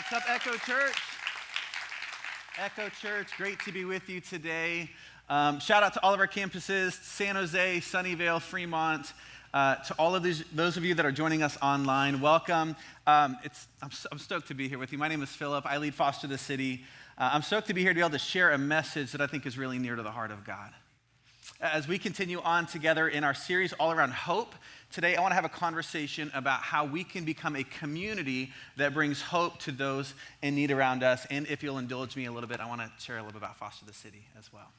What's up, Echo.Church? Echo.Church, great to be with you today. Shout out to all of our campuses, San Jose, Sunnyvale, Fremont, to all of those of you that are joining us online. Welcome. I'm stoked to be here with you. My name is Philip. I lead Foster the City. I'm stoked to be here to be able to share a message that I think is really near to the heart of God. As we continue on together in our series all around hope, today I want to have a conversation about how we can become a community that brings hope to those in need around us. And if you'll indulge me a little bit, I want to share a little bit about Foster the City as well.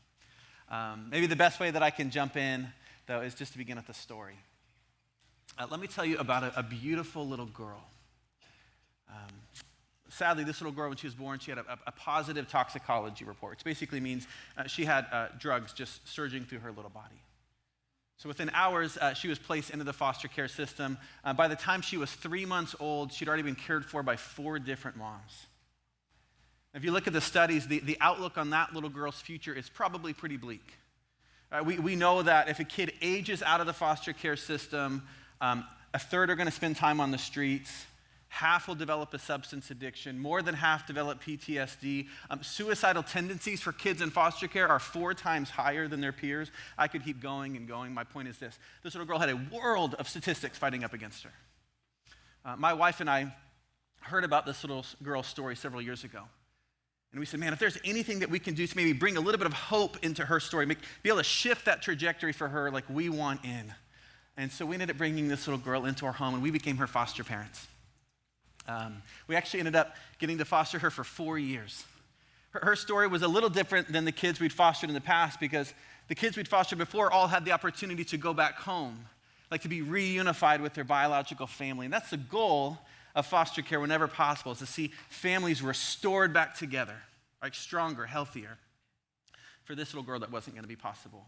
Maybe the best way that I can jump in, though, is just to begin with a story. Let me tell you about a beautiful little girl. Sadly, this little girl, when she was born, she had a positive toxicology report, which basically means she had drugs just surging through her little body. So within hours, she was placed into the foster care system. By the time she was 3 months old, she'd already been cared for by 4 different moms. If you look at the studies, the outlook on that little girl's future is probably pretty bleak. We know that if a kid ages out of the foster care system, a third are going to spend time on the streets. Half will develop a substance addiction. More than half develop PTSD. Suicidal tendencies for kids in foster care are 4 times higher than their peers. I could keep going and going. My point is this. This little girl had a world of statistics fighting up against her. My wife and I heard about this little girl's story several years ago. And we said, man, if there's anything that we can do to maybe bring a little bit of hope into her story, be able to shift that trajectory for her, like we want in. And so we ended up bringing this little girl into our home, and we became her foster parents. We actually ended up getting to foster her for 4 years. Her story was a little different than the kids we'd fostered in the past because the kids we'd fostered before all had the opportunity to go back home, like to be reunified with their biological family. And that's the goal of foster care whenever possible, is to see families restored back together, like stronger, healthier. For this little girl, that wasn't going to be possible.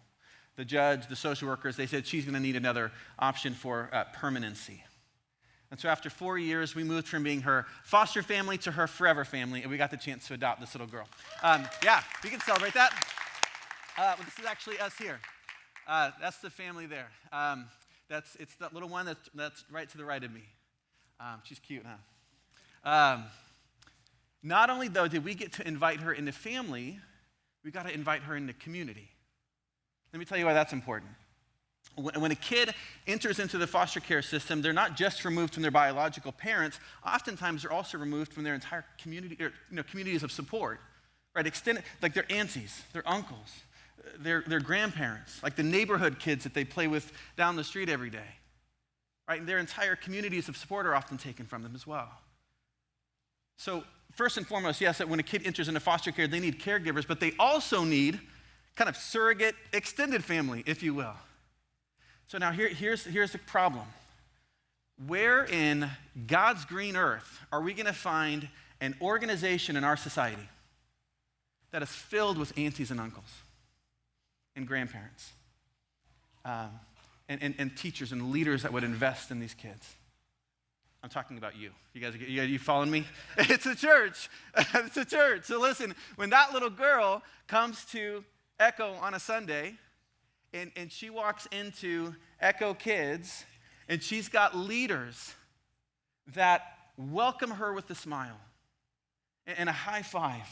The judge, the social workers, they said she's going to need another option for permanency. And so after 4 years, we moved from being her foster family to her forever family, and we got the chance to adopt this little girl. Yeah, we can celebrate that. This is actually us here. That's the family there. It's that little one that's right to the right of me. She's cute, huh? Not only, though, did we get to invite her into family, we got to invite her into community. Let me tell you why that's important. When a kid enters into the foster care system, they're not just removed from their biological parents. Oftentimes, they're also removed from their entire community, or communities of support, right? Extended, like their aunties, their uncles, their grandparents, like the neighborhood kids that they play with down the street every day, right? And their entire communities of support are often taken from them as well. So first and foremost, yes, that when a kid enters into foster care, they need caregivers, but they also need kind of surrogate extended family, if you will. So now here's the problem. Where in God's green earth are we going to find an organization in our society that is filled with aunties and uncles and grandparents and teachers and leaders that would invest in these kids? I'm talking about you. You following me? It's a church. It's a church. So listen, when that little girl comes to Echo on a Sunday, and she walks into Echo Kids, and she's got leaders that welcome her with a smile and a high five.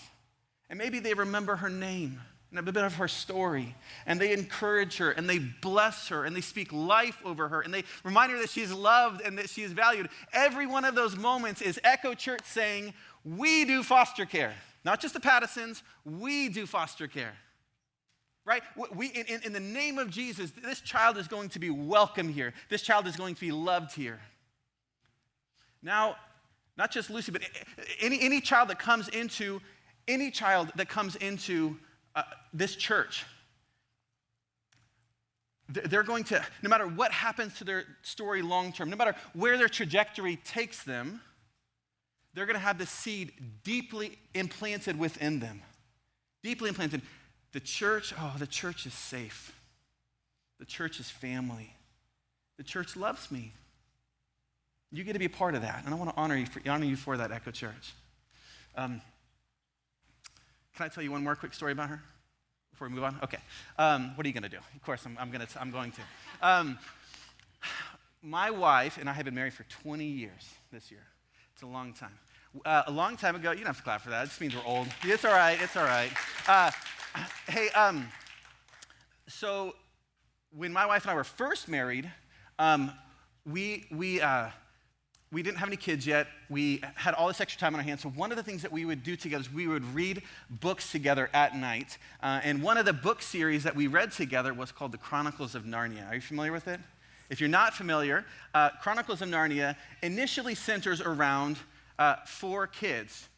And maybe they remember her name and a bit of her story, and they encourage her, and they bless her, and they speak life over her, and they remind her that she's loved and that she is valued. Every one of those moments is Echo.Church saying, we do foster care. Not just the Pattisons, we do foster care. Right? In the name of Jesus, this child is going to be welcome here. This child is going to be loved here. Now, not just Lucy, but any child that comes into this church, they're going to, no matter what happens to their story long term, no matter where their trajectory takes them, they're going to have the seed deeply implanted within them. Deeply implanted. The church is safe. The church is family. The church loves me. You get to be a part of that, and I want to honor you for that, Echo.Church. Can I tell you one more quick story about her before we move on? Okay. What are you going to do? Of course, I'm going to. My wife and I have been married for 20 years this year. It's a long time. A long time ago, you don't have to clap for that. It just means we're old. It's all right. It's all right. Hey, so when my wife and I were first married, we didn't have any kids yet. We had all this extra time on our hands. So one of the things that we would do together is we would read books together at night. And one of the book series that we read together was called The Chronicles of Narnia. Are you familiar with it? If you're not familiar, Chronicles of Narnia initially centers around 4 kids,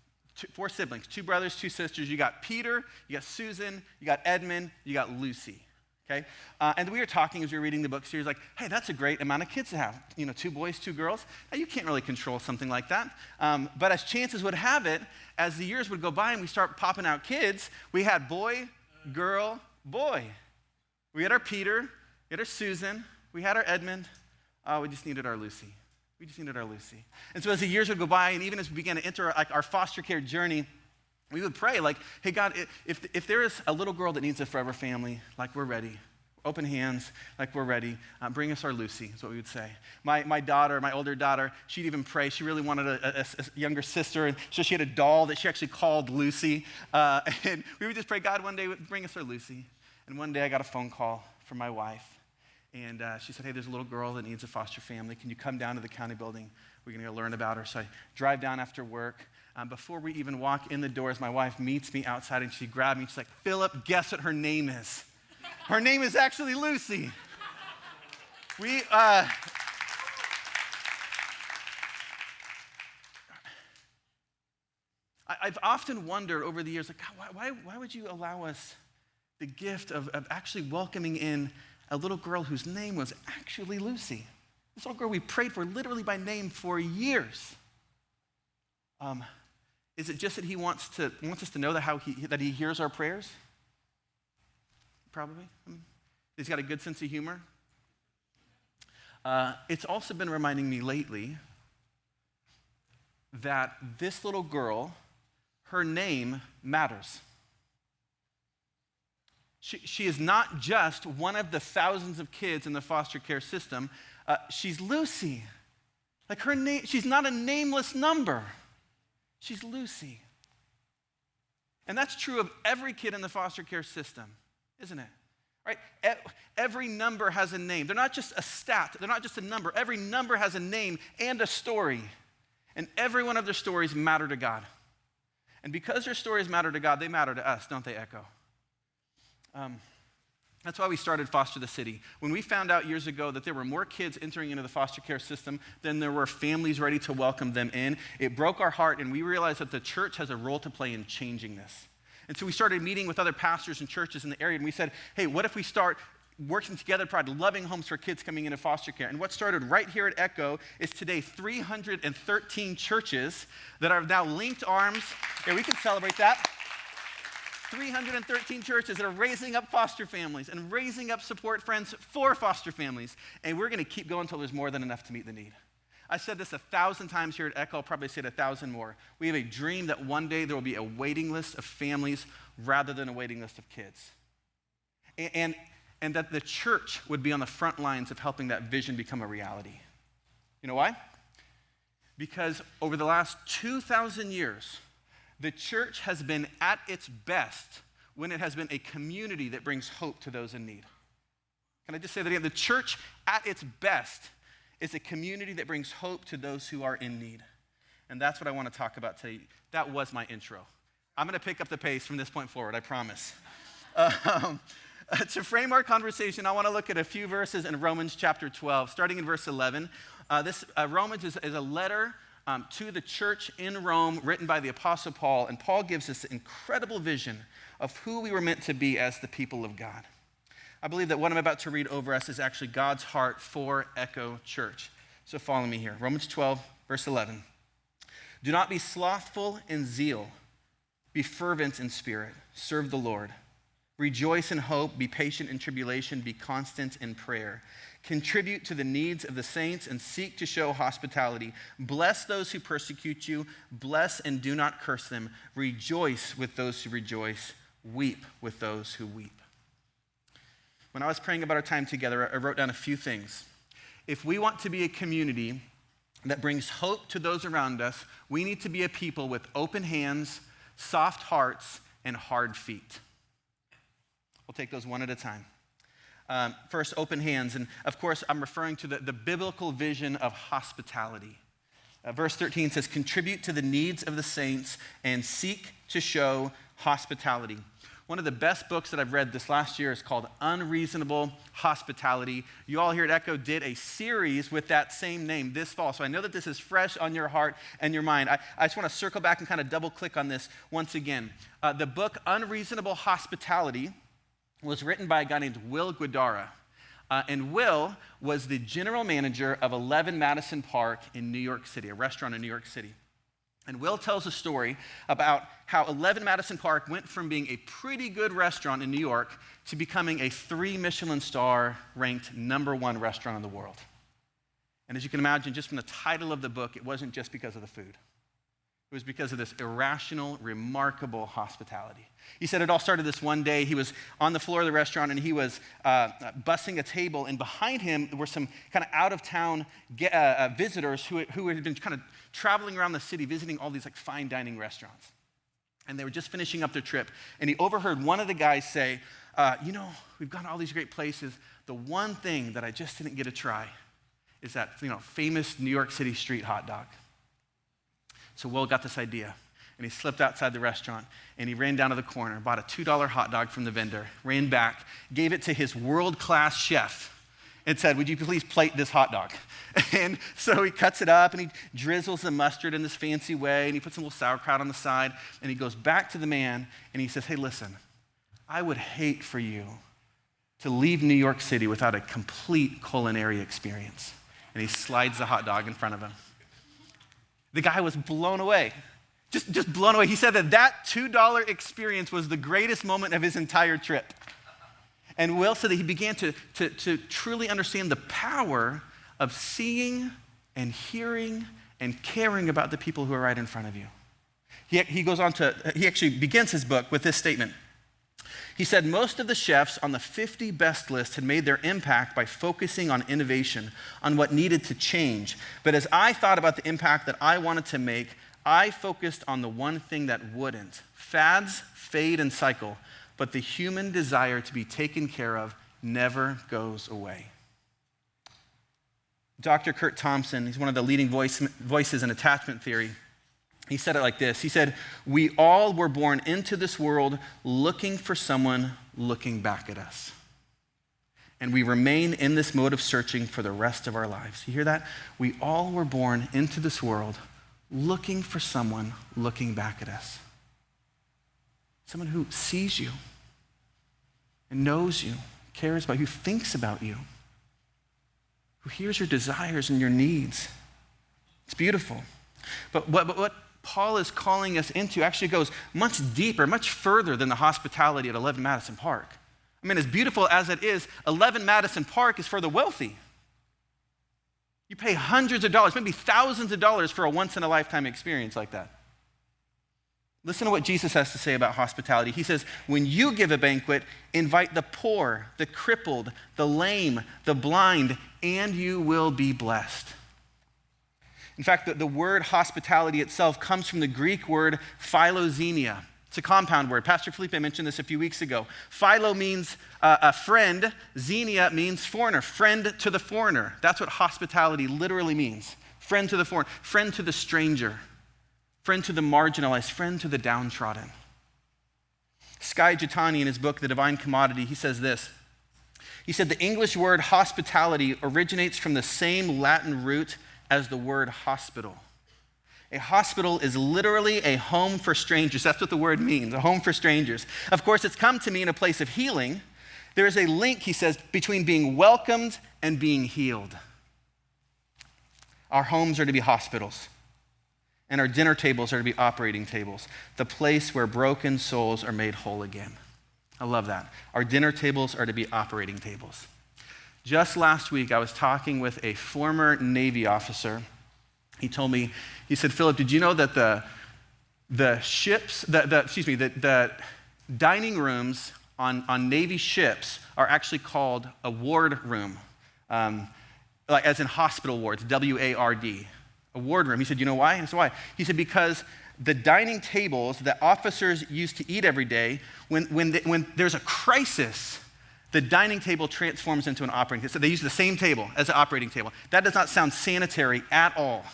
4 siblings, 2 brothers, 2 sisters. You got Peter, you got Susan, you got Edmund, you got Lucy. Okay? And we were talking as we were reading the book series, like, hey, that's a great amount of kids to have. 2 boys, 2 girls. Now, you can't really control something like that. But as chances would have it, as the years would go by and we start popping out kids, we had boy, girl, boy. We had our Peter, we had our Susan, we had our Edmund. We just needed our Lucy. We just needed our Lucy. And so as the years would go by, and even as we began to enter our foster care journey, we would pray like, hey, God, if there is a little girl that needs a forever family, like we're ready. Open hands, like we're ready. Bring us our Lucy, is what we would say. My daughter, my older daughter, she'd even pray. She really wanted a younger sister, and so she had a doll that she actually called Lucy. And we would just pray, God, one day, bring us our Lucy. And one day I got a phone call from my wife. And she said, hey, there's a little girl that needs a foster family. Can you come down to the county building? We're going to go learn about her. So I drive down after work. Before we even walk in the doors, my wife meets me outside, and she grabbed me. She's like, Philip, guess what her name is? Her name is actually Lucy. I've often wondered over the years, like, God, why would you allow us the gift of actually welcoming in a little girl whose name was actually Lucy? This little girl we prayed for literally by name for years. Is it just that he wants us to know that he hears our prayers? Probably. He's got a good sense of humor. It's also been reminding me lately that this little girl, her name matters. She is not just one of the thousands of kids in the foster care system. She's Lucy. Like her name, she's not a nameless number. She's Lucy. And that's true of every kid in the foster care system, isn't it? Right? Every number has a name. They're not just a stat. They're not just a number. Every number has a name and a story. And every one of their stories matter to God. And because their stories matter to God, they matter to us, don't they, Echo? That's why we started Foster the City. When we found out years ago that there were more kids entering into the foster care system than there were families ready to welcome them in, it broke our heart, and we realized that the church has a role to play in changing this. And so we started meeting with other pastors and churches in the area, and we said, hey, what if we start working together to provide loving homes for kids coming into foster care? And what started right here at Echo is today 313 churches that are now linked arms. Yeah, we can celebrate that. 313 churches that are raising up foster families and raising up support friends for foster families. And we're going to keep going until there's more than enough to meet the need. I said this 1,000 times here at Echo. I'll probably say it 1,000 more. We have a dream that one day there will be a waiting list of families rather than a waiting list of kids. And that the church would be on the front lines of helping that vision become a reality. You know why? Because over the last 2,000 years, the church has been at its best when it has been a community that brings hope to those in need. Can I just say that again? The church at its best is a community that brings hope to those who are in need. And that's what I want to talk about today. That was my intro. I'm going to pick up the pace from this point forward, I promise. To frame our conversation, I want to look at a few verses in Romans chapter 12, starting in verse 11. Romans is a letter to the church in Rome, written by the Apostle Paul, and Paul gives us an incredible vision of who we were meant to be as the people of God. I believe that what I'm about to read over us is actually God's heart for Echo.Church. So follow me here. Romans 12, verse 11. Do not be slothful in zeal. Be fervent in spirit. Serve the Lord. Rejoice in hope. Be patient in tribulation. Be constant in prayer. Contribute to the needs of the saints and seek to show hospitality. Bless those who persecute you. Bless and do not curse them. Rejoice with those who rejoice. Weep with those who weep. When I was praying about our time together, I wrote down a few things. If we want to be a community that brings hope to those around us, we need to be a people with open hands, soft hearts, and hard feet. We'll take those one at a time. First, open hands. And of course, I'm referring to the biblical vision of hospitality. Verse 13 says, contribute to the needs of the saints and seek to show hospitality. One of the best books that I've read this last year is called Unreasonable Hospitality. You all here at Echo did a series with that same name this fall, so I know that this is fresh on your heart and your mind. I just want to circle back and kind of double click on this once again. The book Unreasonable Hospitality was written by a guy named Will Guidara. And Will was the general manager of 11 Madison Park in New York City, a restaurant in New York City. And Will tells a story about how 11 Madison Park went from being a pretty good restaurant in New York to becoming a 3 Michelin star ranked #1 restaurant in the world. And as you can imagine, just from the title of the book, it wasn't just because of the food. It was because of this irrational, remarkable hospitality. He said it all started this one day. He was on the floor of the restaurant, and he was bussing a table, and behind him were some kind of out-of-town visitors who had been kind of traveling around the city, visiting all these like fine dining restaurants. And they were just finishing up their trip, and he overheard one of the guys say, we've gone to all these great places. The one thing that I just didn't get to try is that famous New York City street hot dog. So Will got this idea, and he slipped outside the restaurant, and he ran down to the corner, bought a $2 hot dog from the vendor, ran back, gave it to his world-class chef, and said, would you please plate this hot dog? And so he cuts it up, and he drizzles the mustard in this fancy way, and he puts a little sauerkraut on the side, and he goes back to the man, and he says, hey, listen, I would hate for you to leave New York City without a complete culinary experience. And he slides the hot dog in front of him. The guy was blown away, just blown away. He said that $2 experience was the greatest moment of his entire trip. And Will said that he began to truly understand the power of seeing and hearing and caring about the people who are right in front of you. He actually begins his book with this statement. He said, most of the chefs on the 50 best list had made their impact by focusing on innovation, on what needed to change. But as I thought about the impact that I wanted to make, I focused on the one thing that wouldn't. Fads fade and cycle, but the human desire to be taken care of never goes away. Dr. Kurt Thompson, he's one of the leading voices in attachment theory. He said it like this. He said, we all were born into this world looking for someone looking back at us. And we remain in this mode of searching for the rest of our lives. You hear that? We all were born into this world looking for someone looking back at us. Someone who sees you and knows you, cares about you, who thinks about you, who hears your desires and your needs. It's beautiful. But what Paul is calling us into actually goes much deeper, much further than the hospitality at 11 Madison Park. I mean, as beautiful as it is, 11 Madison Park is for the wealthy. You pay hundreds of dollars, maybe thousands of dollars for a once-in-a-lifetime experience like that. Listen to what Jesus has to say about hospitality. He says, when you give a banquet, invite the poor, the crippled, the lame, the blind, and you will be blessed. In fact, the word hospitality itself comes from the Greek word philoxenia. It's a compound word. Pastor Felipe mentioned this a few weeks ago. Philo means a friend. Xenia means foreigner, friend to the foreigner. That's what hospitality literally means. Friend to the foreigner, friend to the stranger, friend to the marginalized, friend to the downtrodden. Skye Jitani, in his book, The Divine Commodity, he says this. He said, the English word hospitality originates from the same Latin root as the word hospital. A hospital is literally a home for strangers. That's what the word means, a home for strangers. Of course, it's come to mean a place of healing. There is a link, he says, between being welcomed and being healed. Our homes are to be hospitals, and our dinner tables are to be operating tables, the place where broken souls are made whole again. I love that. Our dinner tables are to be operating tables. Just last week, I was talking with a former Navy officer. He told me, he said, Philip, did you know that the dining rooms on Navy ships are actually called a ward room, like as in hospital wards, W-A-R-D. a wardroom. He said, you know why? And I said, why? He said, because the dining tables that officers used to eat every day, when there's a crisis, the dining table transforms into an operating table. So they use the same table as an operating table. That does not sound sanitary at all.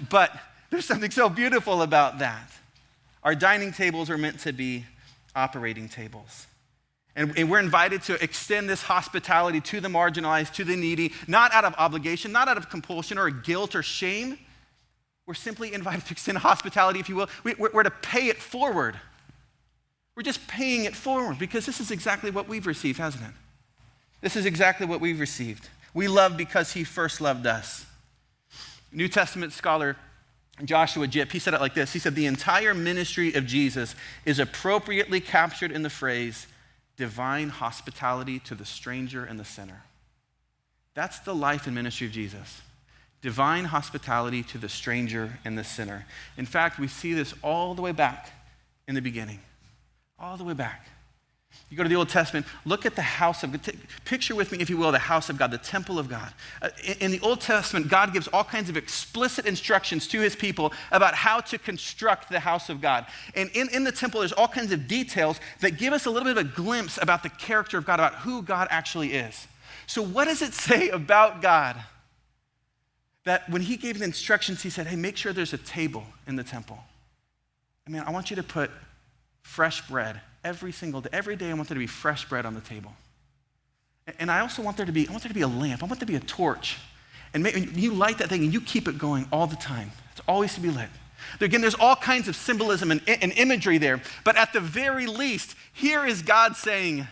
But there's something so beautiful about that. Our dining tables are meant to be operating tables. And we're invited to extend this hospitality to the marginalized, to the needy, not out of obligation, not out of compulsion or guilt or shame. We're simply invited to extend hospitality, if you will. We're to pay it forward. We're just paying it forward because this is exactly what we've received, hasn't it? This is exactly what we've received. We love because he first loved us. New Testament scholar Joshua Jipp, he said it like this. He said, the entire ministry of Jesus is appropriately captured in the phrase, divine hospitality to the stranger and the sinner. That's the life and ministry of Jesus. Divine hospitality to the stranger and the sinner. In fact, we see this all the way back in the beginning. All the way back. You go to the Old Testament, look at the house of God. Picture with me, if you will, the house of God, the temple of God. In the Old Testament, God gives all kinds of explicit instructions to his people about how to construct the house of God. And in the temple, there's all kinds of details that give us a little bit of a glimpse about the character of God, about who God actually is. So what does it say about God? That when he gave the instructions, he said, hey, make sure there's a table in the temple. I mean, I want you to put fresh bread every single day. Every day I want there to be fresh bread on the table. And I also want there to be a lamp. I want there to be a torch. And you light that thing and you keep it going all the time. It's always to be lit. Again, there's all kinds of symbolism and imagery there. But at the very least, here is God saying, oh,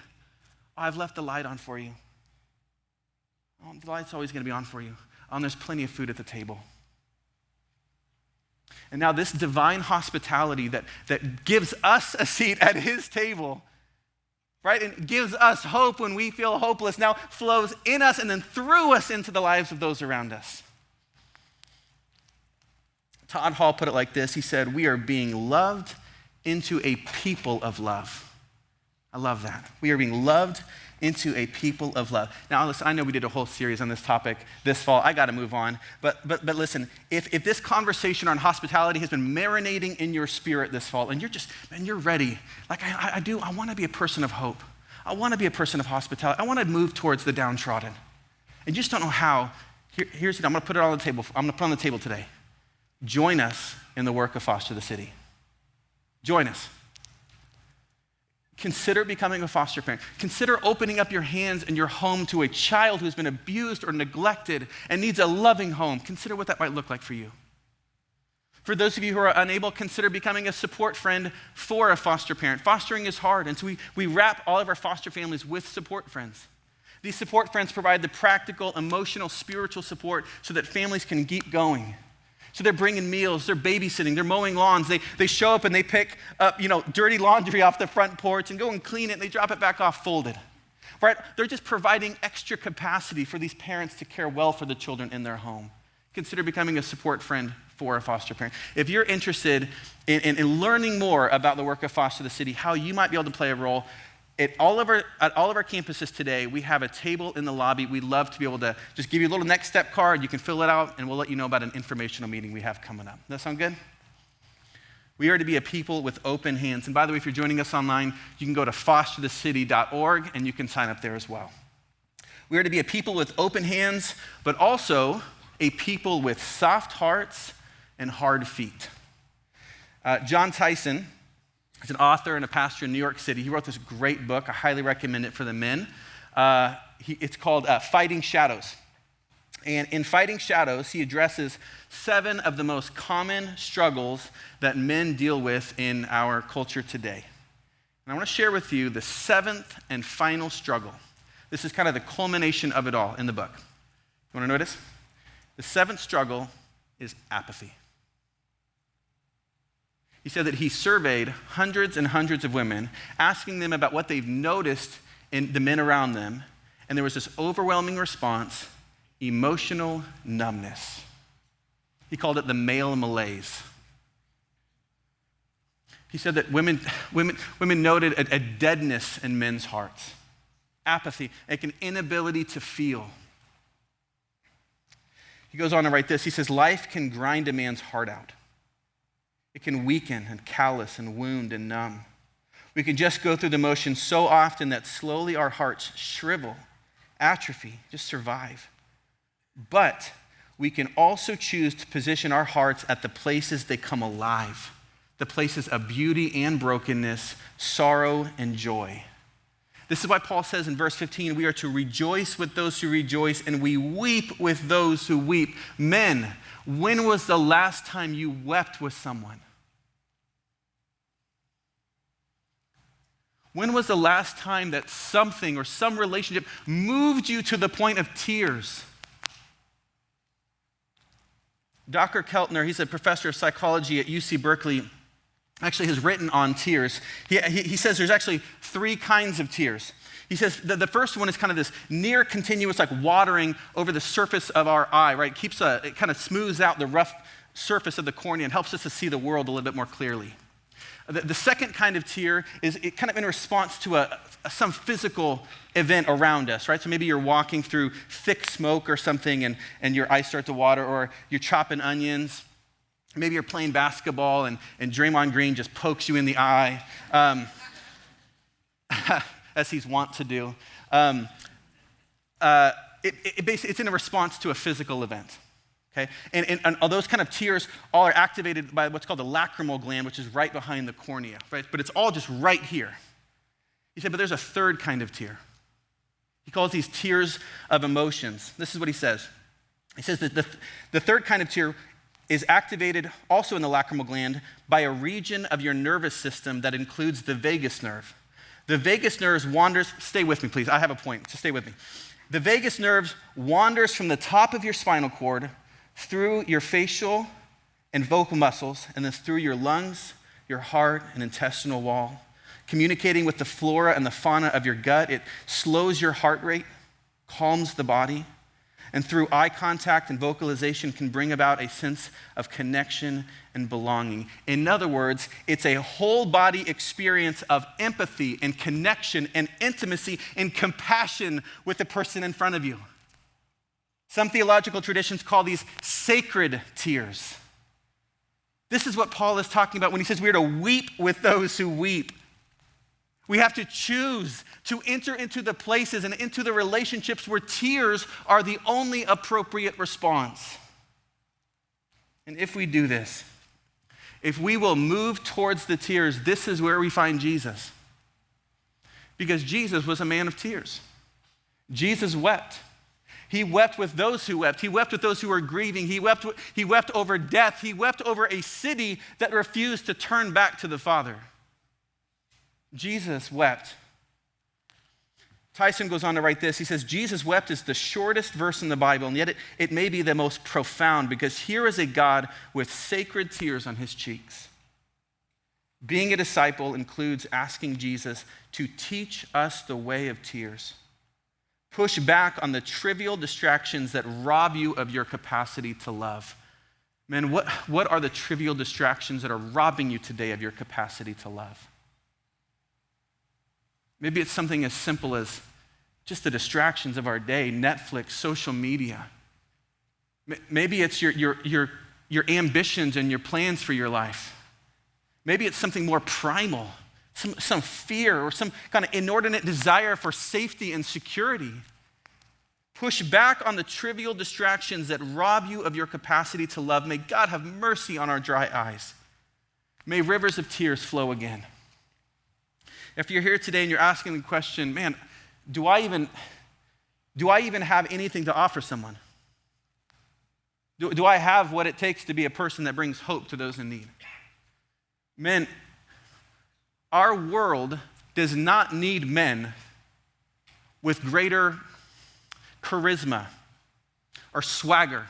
I've left the light on for you. Oh, the light's always going to be on for you. Oh, and there's plenty of food at the table. And now this divine hospitality that gives us a seat at his table, right? And gives us hope when we feel hopeless, now flows in us and then through us into the lives of those around us. Todd Hall put it like this. He said, we are being loved into a people of love. I love that. We are being loved into a people of love. Now, listen, I know we did a whole series on this topic this fall. I got to move on. But listen, if this conversation on hospitality has been marinating in your spirit this fall, and you're ready, like I want to be a person of hope. I want to be a person of hospitality. I want to move towards the downtrodden. And you just don't know how. Here's it. I'm going to put it on the table. I'm going to put it on the table today. Join us in the work of Foster the City. Join us. Consider becoming a foster parent. Consider opening up your hands and your home to a child who's been abused or neglected and needs a loving home. Consider what that might look like for you. For those of you who are unable, consider becoming a support friend for a foster parent. Fostering is hard, and so we wrap all of our foster families with support friends. These support friends provide the practical, emotional, spiritual support so that families can keep going. So they're bringing meals, they're babysitting, they're mowing lawns. They show up and they pick up, dirty laundry off the front porch and go and clean it and they drop it back off folded. Right? They're just providing extra capacity for these parents to care well for the children in their home. Consider becoming a support friend for a foster parent. If you're interested in learning more about the work of Foster the City, how you might be able to play a role, at all of our campuses today, we have a table in the lobby. We'd love to be able to just give you a little next step card. You can fill it out, and we'll let you know about an informational meeting we have coming up. Does that sound good? We are to be a people with open hands. And by the way, if you're joining us online, you can go to fosterthecity.org, and you can sign up there as well. We are to be a people with open hands, but also a people with soft hearts and hard feet. John Tyson, he's an author and a pastor in New York City. He wrote this great book. I highly recommend it for the men. It's called Fighting Shadows. And in Fighting Shadows, he addresses 7 of the most common struggles that men deal with in our culture today. And I want to share with you the 7th and final struggle. This is kind of the culmination of it all in the book. You want to notice? The 7th struggle is apathy. He said that he surveyed hundreds and hundreds of women, asking them about what they've noticed in the men around them, and there was this overwhelming response: emotional numbness. He called it the male malaise. He said that women noted a deadness in men's hearts, apathy, like an inability to feel. He goes on to write this. He says, life can grind a man's heart out. It can weaken and callous and wound and numb. We can just go through the motions so often that slowly our hearts shrivel, atrophy, just survive. But we can also choose to position our hearts at the places they come alive, the places of beauty and brokenness, sorrow and joy. This is why Paul says in verse 15, we are to rejoice with those who rejoice and we weep with those who weep. Men, when was the last time you wept with someone? When was the last time that something or some relationship moved you to the point of tears? Dr. Keltner, he's a professor of psychology at UC Berkeley, actually has written on tears. He says there's actually 3 kinds of tears. He says the first one is kind of this near continuous, like watering over the surface of our eye, right? It kind of smooths out the rough surface of the cornea and helps us to see the world a little bit more clearly. The second kind of tear is kind of in response to some physical event around us, right? So maybe you're walking through thick smoke or something and your eyes start to water, or you're chopping onions. Maybe you're playing basketball and Draymond Green just pokes you in the eye, as he's wont to do. It's in a response to a physical event. Okay? And those kind of tears all are activated by what's called the lacrimal gland, which is right behind the cornea, right? But it's all just right here. He said, but there's a third kind of tear. He calls these tears of emotions. This is what he says. He says that the third kind of tear is activated also in the lacrimal gland by a region of your nervous system that includes the vagus nerve. The vagus nerve wanders, stay with me please, I have a point, so stay with me. The vagus nerve wanders from the top of your spinal cord through your facial and vocal muscles, and then through your lungs, your heart, and intestinal wall. Communicating with the flora and the fauna of your gut, it slows your heart rate, calms the body, and through eye contact and vocalization can bring about a sense of connection and belonging. In other words, it's a whole body experience of empathy and connection and intimacy and compassion with the person in front of you. Some theological traditions call these sacred tears. This is what Paul is talking about when he says we are to weep with those who weep. We have to choose to enter into the places and into the relationships where tears are the only appropriate response. And if we do this, if we will move towards the tears, this is where we find Jesus. Because Jesus was a man of tears. Jesus wept. He wept with those who wept. He wept with those who were grieving. He wept over death. He wept over a city that refused to turn back to the Father. Jesus wept. Tyson goes on to write this. He says, Jesus wept is the shortest verse in the Bible, and yet it may be the most profound, because here is a God with sacred tears on his cheeks. Being a disciple includes asking Jesus to teach us the way of tears. Push back on the trivial distractions that rob you of your capacity to love. Man, what are the trivial distractions that are robbing you today of your capacity to love? Maybe it's something as simple as just the distractions of our day, Netflix, social media. Maybe it's your ambitions and your plans for your life. Maybe it's something more primal, some fear or some kind of inordinate desire for safety and security. Push back on the trivial distractions that rob you of your capacity to love. May God have mercy on our dry eyes. May rivers of tears flow again. If you're here today and you're asking the question, man, do I even have anything to offer someone? Do I have what it takes to be a person that brings hope to those in need? Men, our world does not need men with greater charisma or swagger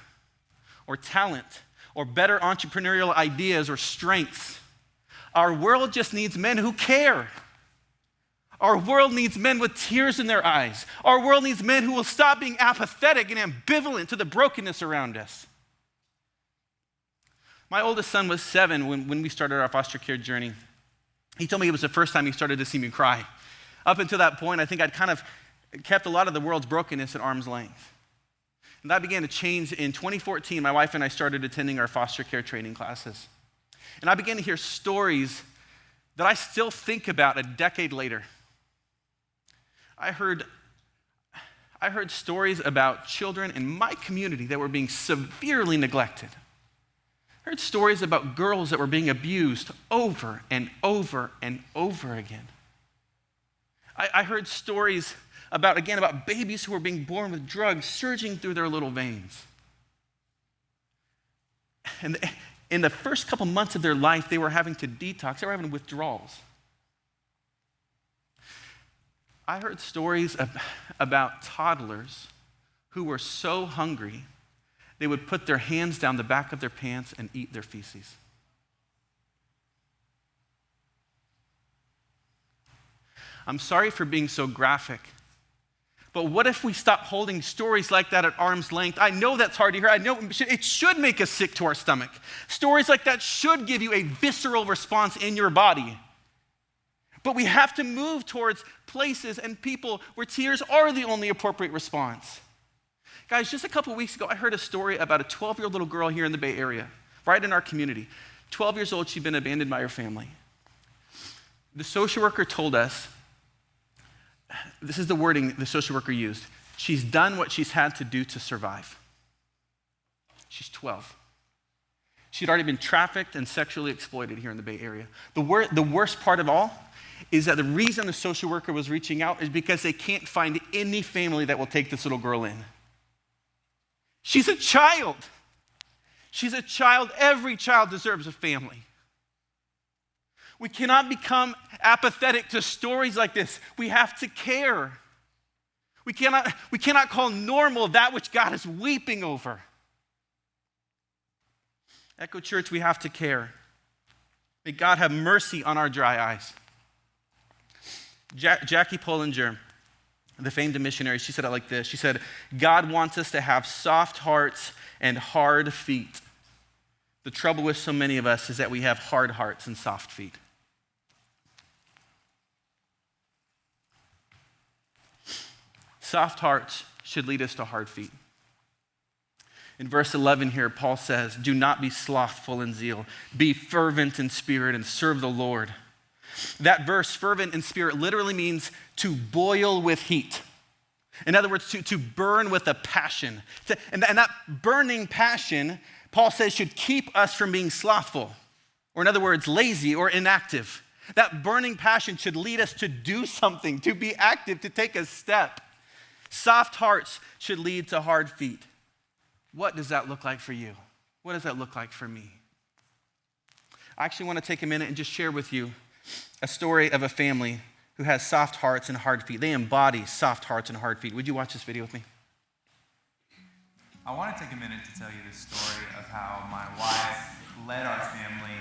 or talent or better entrepreneurial ideas or strengths. Our world just needs men who care. Our world needs men with tears in their eyes. Our world needs men who will stop being apathetic and ambivalent to the brokenness around us. My oldest son was 7 when we started our foster care journey. He told me it was the first time he started to see me cry. Up until that point, I think I'd kind of kept a lot of the world's brokenness at arm's length. And that began to change in 2014. My wife and I started attending our foster care training classes. And I began to hear stories that I still think about a decade later. I heard stories about children in my community that were being severely neglected. I heard stories about girls that were being abused over and over and over again. I heard stories about babies who were being born with drugs surging through their little veins. And in the first couple months of their life, they were having to detox. They were having withdrawals. I heard stories about toddlers who were so hungry, they would put their hands down the back of their pants and eat their feces. I'm sorry for being so graphic, but what if we stop holding stories like that at arm's length? I know that's hard to hear. I know it should make us sick to our stomach. Stories like that should give you a visceral response in your body. But we have to move towards places and people where tears are the only appropriate response. Guys, just a couple weeks ago, I heard a story about a 12-year-old little girl here in the Bay Area, right in our community. 12 years old, she'd been abandoned by her family. The social worker told us, this is the wording the social worker used, she's done what she's had to do to survive. She's 12. She'd already been trafficked and sexually exploited here in the Bay Area. The worst part of all is that the reason the social worker was reaching out is because they can't find any family that will take this little girl in. She's a child. She's a child. Every child deserves a family. We cannot become apathetic to stories like this. We have to care. We cannot call normal that which God is weeping over. Echo.Church, we have to care. May God have mercy on our dry eyes. Jackie Pollinger, the famed missionary, she said it like this. She said, God wants us to have soft hearts and hard feet. The trouble with so many of us is that we have hard hearts and soft feet. Soft hearts should lead us to hard feet. In verse 11 here, Paul says, do not be slothful in zeal. Be fervent in spirit and serve the Lord. That verse, fervent in spirit, literally means to boil with heat. In other words, to burn with a passion. And that burning passion, Paul says, should keep us from being slothful. Or in other words, lazy or inactive. That burning passion should lead us to do something, to be active, to take a step. Soft hearts should lead to hard feet. What does that look like for you? What does that look like for me? I actually want to take a minute and just share with you a story of a family who has soft hearts and hard feet. They embody soft hearts and hard feet. Would you watch this video with me? I want to take a minute to tell you the story of how my wife led our family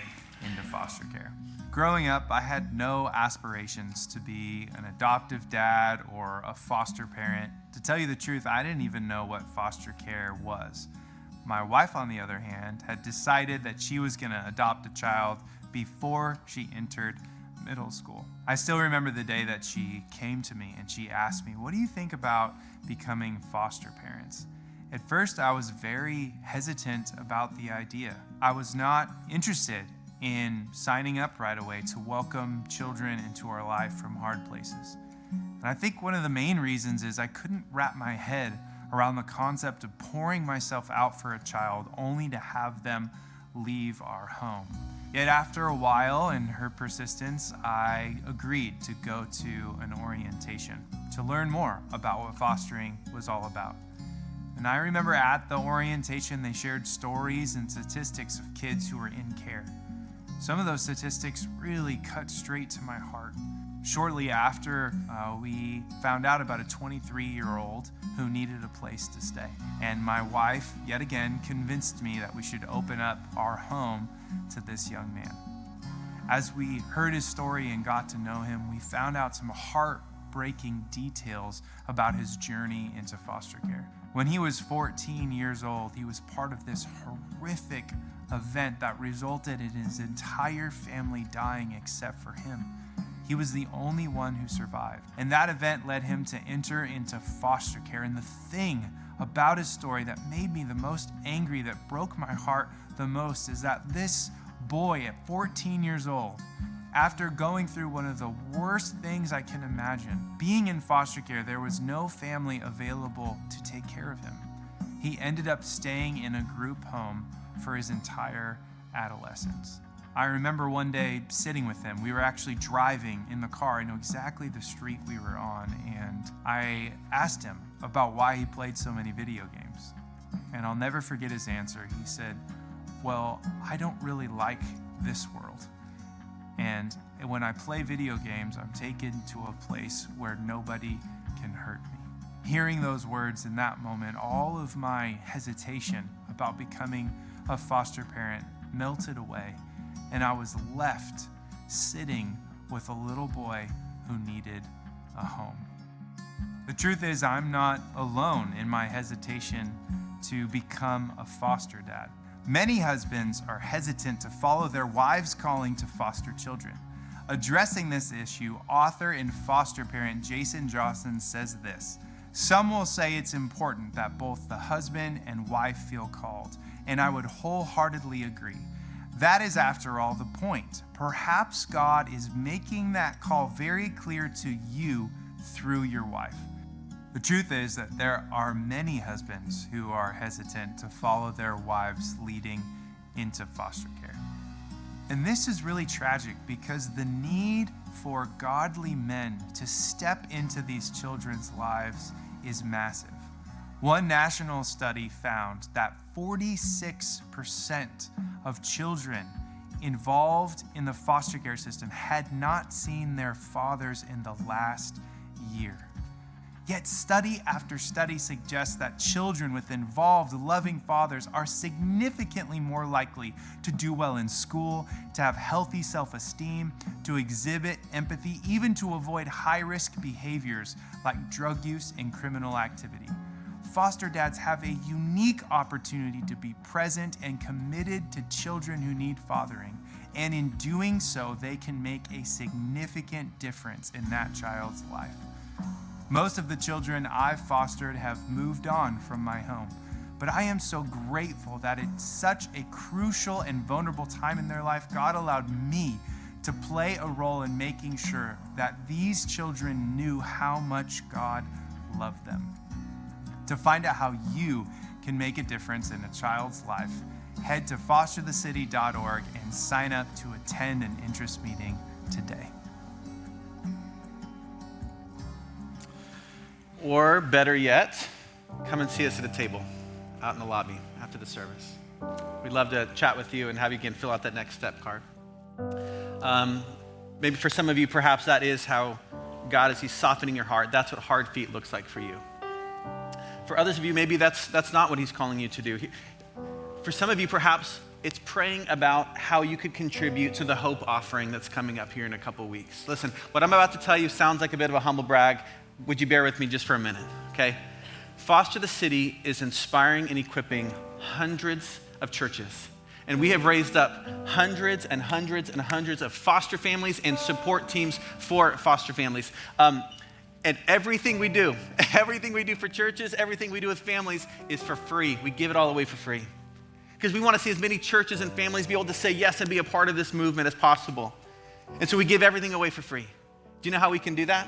into foster care. Growing up, I had no aspirations to be an adoptive dad or a foster parent. To tell you the truth, I didn't even know what foster care was. My wife, on the other hand, had decided that she was going to adopt a child before she entered middle school. I still remember the day that she came to me and she asked me, what do you think about becoming foster parents? At first, I was very hesitant about the idea. I was not interested in signing up right away to welcome children into our life from hard places. And I think one of the main reasons is I couldn't wrap my head around the concept of pouring myself out for a child only to have them leave our home. Yet after a while and her persistence, I agreed to go to an orientation to learn more about what fostering was all about. And I remember at the orientation, they shared stories and statistics of kids who were in care. Some of those statistics really cut straight to my heart. Shortly after, we found out about a 23-year-old who needed a place to stay. And my wife, yet again, convinced me that we should open up our home to this young man. As we heard his story and got to know him, we found out some heartbreaking details about his journey into foster care. When he was 14 years old, he was part of this horrific event that resulted in his entire family dying except for him. He was the only one who survived. And that event led him to enter into foster care. And the thing about his story that made me the most angry, that broke my heart the most, is that this boy at 14 years old, after going through one of the worst things I can imagine, being in foster care, there was no family available to take care of him. He ended up staying in a group home for his entire adolescence. I remember one day sitting with him. We were actually driving in the car. I know exactly the street we were on, and I asked him about why he played so many video games. And I'll never forget his answer. He said, "Well, I don't really like this world. And when I play video games, I'm taken to a place where nobody can hurt me." Hearing those words in that moment, all of my hesitation about becoming a foster parent melted away, and I was left sitting with a little boy who needed a home. The truth is, I'm not alone in my hesitation to become a foster dad. Many husbands are hesitant to follow their wives' calling to foster children. Addressing this issue, author and foster parent Jason Johnson says this: "Some will say it's important that both the husband and wife feel called, and I would wholeheartedly agree. That is, after all, the point. Perhaps God is making that call very clear to you through your wife." The truth is that there are many husbands who are hesitant to follow their wives leading into foster care. And this is really tragic because the need for godly men to step into these children's lives is massive. One national study found that 46% of children involved in the foster care system had not seen their fathers in the last year. Yet study after study suggests that children with involved, loving fathers are significantly more likely to do well in school, to have healthy self-esteem, to exhibit empathy, even to avoid high-risk behaviors like drug use and criminal activity. Foster dads have a unique opportunity to be present and committed to children who need fathering. And in doing so, they can make a significant difference in that child's life. Most of the children I've fostered have moved on from my home, but I am so grateful that at such a crucial and vulnerable time in their life, God allowed me to play a role in making sure that these children knew how much God loved them. To find out how you can make a difference in a child's life, head to fosterthecity.org and sign up to attend an interest meeting today. Or better yet, come and see us at a table out in the lobby after the service. We'd love to chat with you and have you again fill out that next step card. Maybe for some of you, perhaps that is how God is, He's softening your heart. That's what hard feet looks like for you. For others of you, maybe that's not what He's calling you to do. For some of you, perhaps it's praying about how you could contribute to the hope offering that's coming up here in a couple weeks. Listen, what I'm about to tell you sounds like a bit of a humble brag. Would you bear with me just for a minute, okay? Foster the City is inspiring and equipping hundreds of churches. And we have raised up hundreds and hundreds and hundreds of foster families and support teams for foster families. And everything we do for churches, everything we do with families is for free. We give it all away for free. Because we want to see as many churches and families be able to say yes and be a part of this movement as possible. And so we give everything away for free. Do you know how we can do that?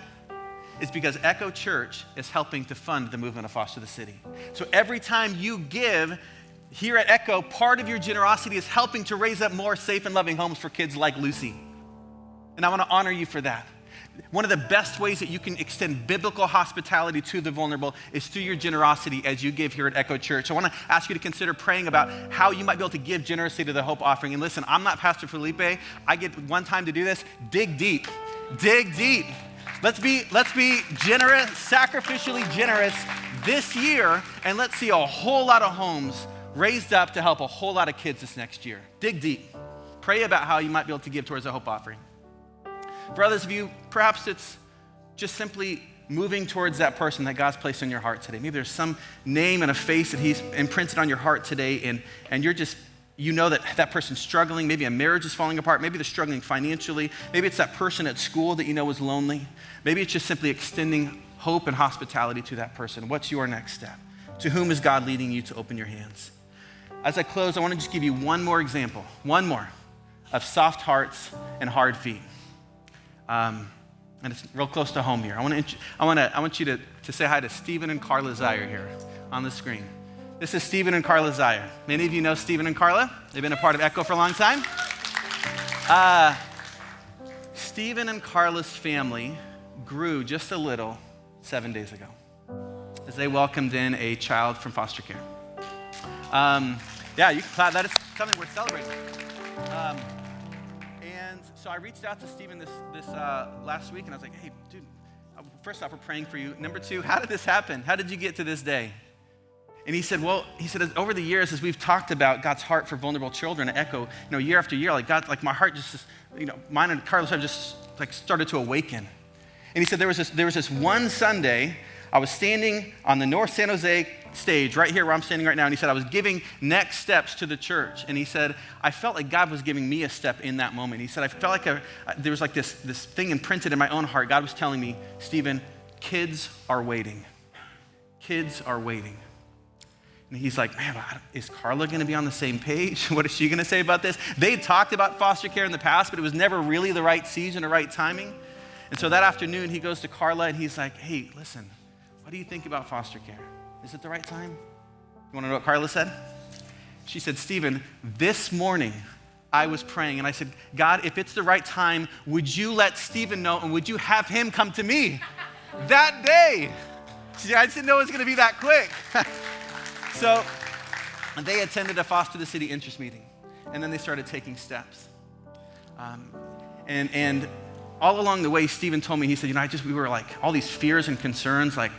It's because Echo.Church is helping to fund the movement of Foster the City. So every time you give here at Echo, part of your generosity is helping to raise up more safe and loving homes for kids like Lucy. And I want to honor you for that. One of the best ways that you can extend biblical hospitality to the vulnerable is through your generosity as you give here at Echo.Church. I want to ask you to consider praying about how you might be able to give generously to the Hope Offering. And listen, I'm not Pastor Felipe. I get one time to do this. Dig deep. Dig deep. Let's be generous, sacrificially generous this year, and let's see a whole lot of homes raised up to help a whole lot of kids this next year. Dig deep. Pray about how you might be able to give towards a Hope Offering. For others of you, perhaps it's just simply moving towards that person that God's placed in your heart today. Maybe there's some name and a face that He's imprinted on your heart today, and you're just, you know that person's struggling. Maybe a marriage is falling apart. Maybe they're struggling financially. Maybe it's that person at school that you know is lonely. Maybe it's just simply extending hope and hospitality to that person. What's your next step? To whom is God leading you to open your hands? As I close, I want to just give you one more example, one more, of soft hearts and hard feet. And it's real close to home here. I want you to say hi to Stephen and Carla Zier here on the screen. This is Stephen and Carla Zier. Many of you know Stephen and Carla. They've been a part of Echo for a long time. Stephen and Carla's family grew just a little 7 days ago as they welcomed in a child from foster care. Yeah, you can clap. That is something we're celebrating. And so I reached out to Stephen this last week, and I was like, hey, dude, first off, we're praying for you. Number two, how did this happen? How did you get to this day? And he said, over the years, as we've talked about God's heart for vulnerable children at Echo, year after year, like God, like my heart just, mine and Carlos have just like started to awaken. And he said there was this one Sunday, I was standing on the North San Jose stage, right here where I'm standing right now, and he said I was giving next steps to the church. And he said, I felt like God was giving me a step in that moment. He said, I felt like there was like this thing imprinted in my own heart. God was telling me, Stephen, kids are waiting. Kids are waiting. And he's like, man, is Carla going to be on the same page? What is she going to say about this? They talked about foster care in the past, but it was never really the right season or right timing. And so that afternoon, he goes to Carla and he's like, hey, listen, what do you think about foster care? Is it the right time? You want to know what Carla said? She said, Stephen, this morning I was praying and I said, God, if it's the right time, would you let Stephen know and would you have him come to me that day? She said, I just didn't know it was going to be that quick. So they attended a Foster the City interest meeting, and then they started taking steps. And all along the way, Stephen told me, he said, we were like, all these fears and concerns, like,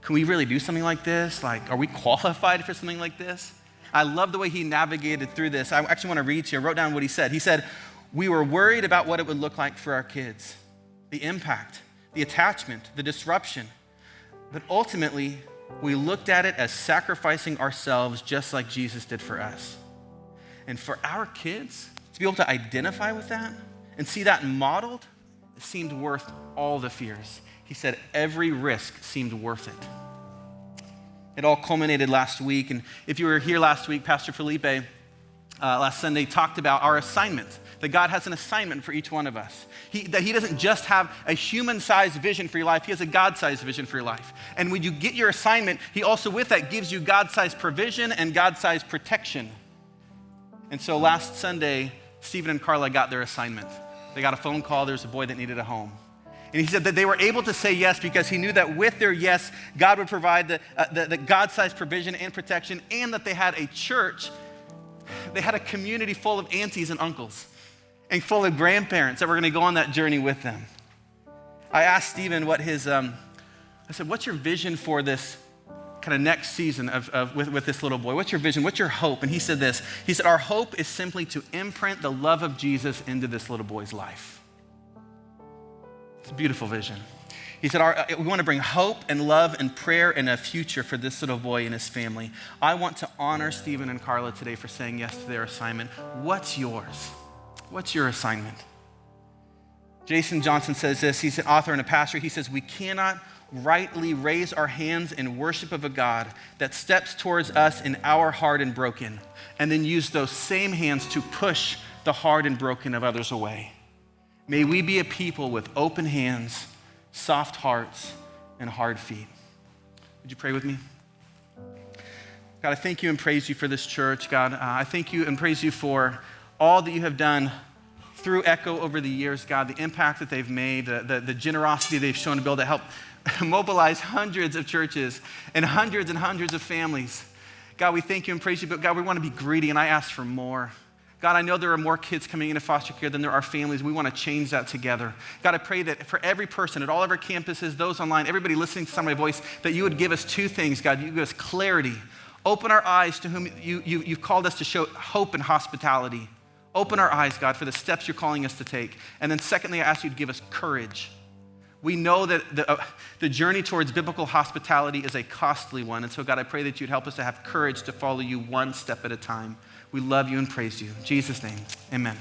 can we really do something like this? Like, are we qualified for something like this? I love the way he navigated through this. I actually want to read to you. I wrote down what he said. He said, we were worried about what it would look like for our kids, the impact, the attachment, the disruption. But ultimately, we looked at it as sacrificing ourselves just like Jesus did for us. And for our kids to be able to identify with that and see that modeled, it seemed worth all the fears. He said every risk seemed worth it. It all culminated last week. And if you were here last week, Pastor Felipe, last Sunday, talked about our assignment, that God has an assignment for each one of us. That he doesn't just have a human-sized vision for your life, he has a God-sized vision for your life. And when you get your assignment, he also with that gives you God-sized provision and God-sized protection. And so last Sunday, Stephen and Carla got their assignment. They got a phone call, there was a boy that needed a home. And he said that they were able to say yes because he knew that with their yes, God would provide the God-sized provision and protection, and that they had a church, they had a community full of aunties and uncles and full of grandparents that were going to go on that journey with them. I asked Stephen what his, I said, what's your vision for this kind of next season with this little boy? What's your vision? What's your hope? And he said this. He said, our hope is simply to imprint the love of Jesus into this little boy's life. It's a beautiful vision. He said, we want to bring hope and love and prayer and a future for this little boy and his family. I want to honor Stephen and Carla today for saying yes to their assignment. What's yours? What's your assignment? Jason Johnson says this. He's an author and a pastor. He says, we cannot rightly raise our hands in worship of a God that steps towards us in our hard and broken, and then use those same hands to push the hard and broken of others away. May we be a people with open hands, soft hearts, and hard feet. Would you pray with me? God, I thank you and praise you for this church. God, I thank you and praise you for all that you have done through Echo over the years, God, the impact that they've made, the generosity they've shown to be able to help mobilize hundreds of churches and hundreds of families. God, we thank you and praise you, but God, we want to be greedy, and I ask for more. God, I know there are more kids coming into foster care than there are families. We want to change that together. God, I pray that for every person at all of our campuses, those online, everybody listening to some of my voice, that you would give us two things, God. You give us clarity. Open our eyes to whom you've called us to show hope and hospitality. Open our eyes, God, for the steps you're calling us to take. And then secondly, I ask you to give us courage. We know that the journey towards biblical hospitality is a costly one. And so, God, I pray that you'd help us to have courage to follow you one step at a time. We love you and praise you. In Jesus' name, amen.